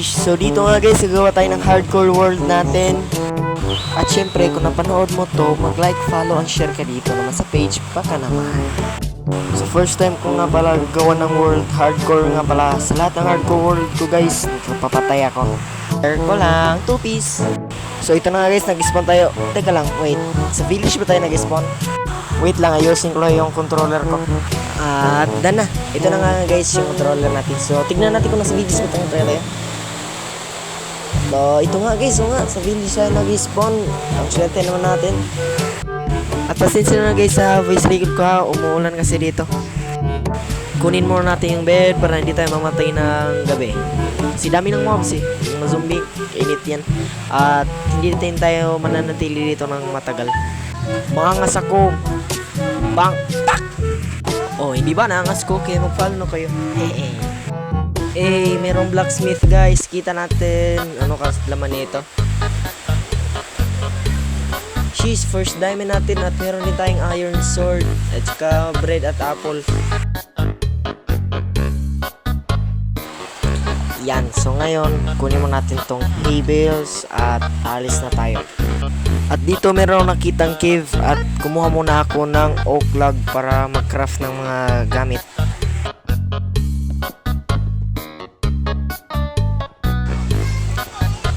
Sheesh. So dito nga guys, gagawa tayo ng hardcore world natin. At syempre, kung napanood mo to, mag-like, follow, and share ka dito naman sa page. Baka naman. So first time ko nga pala gagawa ng world hardcore nga pala. Sa lahat ng hardcore world ko guys, papatay ako. Share ko lang, 2 piece. So ito na nga guys, nag-spawn tayo. Teka lang, wait. Sa village ba tayo nag-spawn? Wait lang, ayusin ko lang yung controller ko. At done na. Ito na nga guys yung controller natin. So tignan natin kung nasa village ba tayo. So ito nga guys, sa village siya nag-spawn. Ang swerte naman natin. At pasensya na guys sa voice record ko ha, umuulan kasi dito. Kunin muna natin yung bed para hindi tayo mamatay ng gabi. Kasi dami ng mobs eh, yung mga zombie, init yan. At hindi tayo mananatili dito ng matagal. Maangas ako. Bang! Pak! Oh, hindi ba naangas ko? Kaya mag-follow na kayo. Merong blacksmith guys. Kita natin ano kasi laman nito. Sheesh, first diamond natin. At meron din tayong iron sword. At saka bread at apple. Yan, so ngayon kunin mo natin tong hay bales at alis na tayo. At dito meron akong nakitang cave at kumuha muna ako ng oak log para mag-craft ng mga gamit.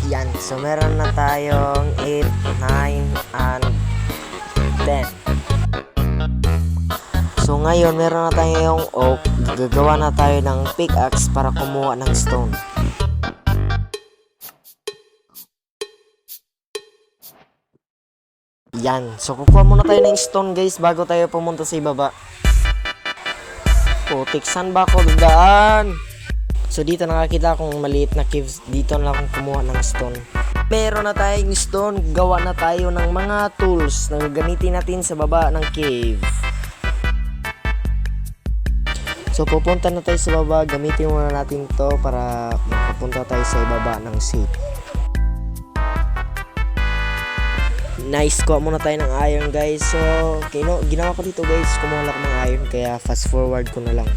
Yan, so meron na tayong 8, 9, and 10. So ngayon meron na tayong oak, gagawa na tayo ng pickaxe para kumuha ng stone. Yan, so kukuha muna tayo ng stone guys bago tayo pumunta sa ibaba. Putik, saan ba ako dadaan? So dito nakakita akong maliit na caves, dito na akong kumuha ng stone. Meron na tayong stone, gawa na tayo ng mga tools na gagamitin natin sa baba ng cave. So pupunta na tayo sa baba, gamitin muna natin to para makapunta tayo sa ibaba ng safe. Nice, kuha muna tayo ng iron guys. So ginawa ko dito guys, kumuha lang ng iron kaya fast forward ko na lang.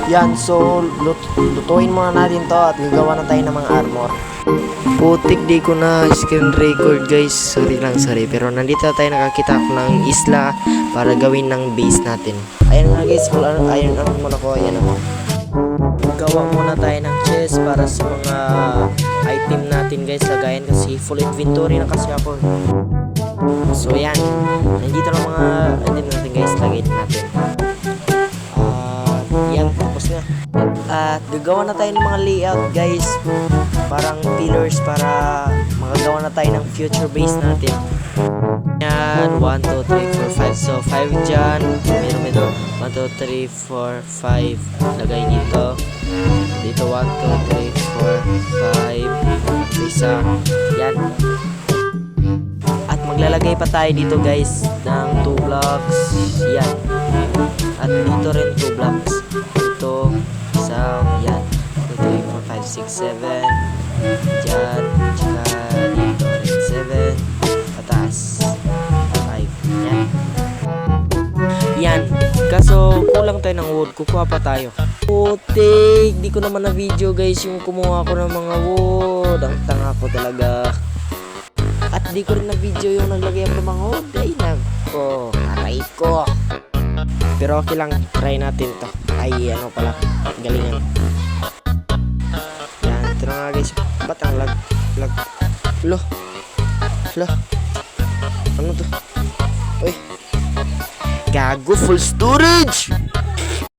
Yan, so lutuin muna natin to at gagawa na tayo ng mga armor. Putik, di ko na screen record guys, sorry. Pero nandito tayo, nakakita ko ng isla para gawin ng base natin. Ayan nga guys, full iron muna ko. Ayan ako. Gawa muna tayo ng chest para sa mga item natin guys, lagayan kasi full inventory na kasi ako. So yan, nandito na mga item natin guys, lagayin natin. Yan, tapos na. At gagawa na tayo ng mga layout guys, parang pillars para magagawa na tayo ng future base natin. Yan, 1, 2, 3, 4, 5. So 5 dyan, meron 1, 2, 3, 4, 5. Lagay dito. Dito 1, 2, 3, 4, 5. Isa. Yan. At maglalagay pa tayo dito guys ng 2 blocks. Yan. At dito rin 2 blocks. Ito, isa, yan. 2, 3, 4, 5, 6, 7. Diyan, tsaka dito rin 7. Patas. 5. Yan. Yan. Kaso, kulang tayo ng wood. Kukuha pa tayo. Putik! Di ko naman na video guys yung kumuha ko ng mga wood. Ang tanga ko talaga. At di ko rin na video yung naglagay ako ng mga wood. Ay, nako. Aray ko. Pero okay lang, try natin to. Ay, ano pala, galingan. Yan, ito na nga guys. Ba't ang lag? Lo. Ano to? Uy. Gago, full storage!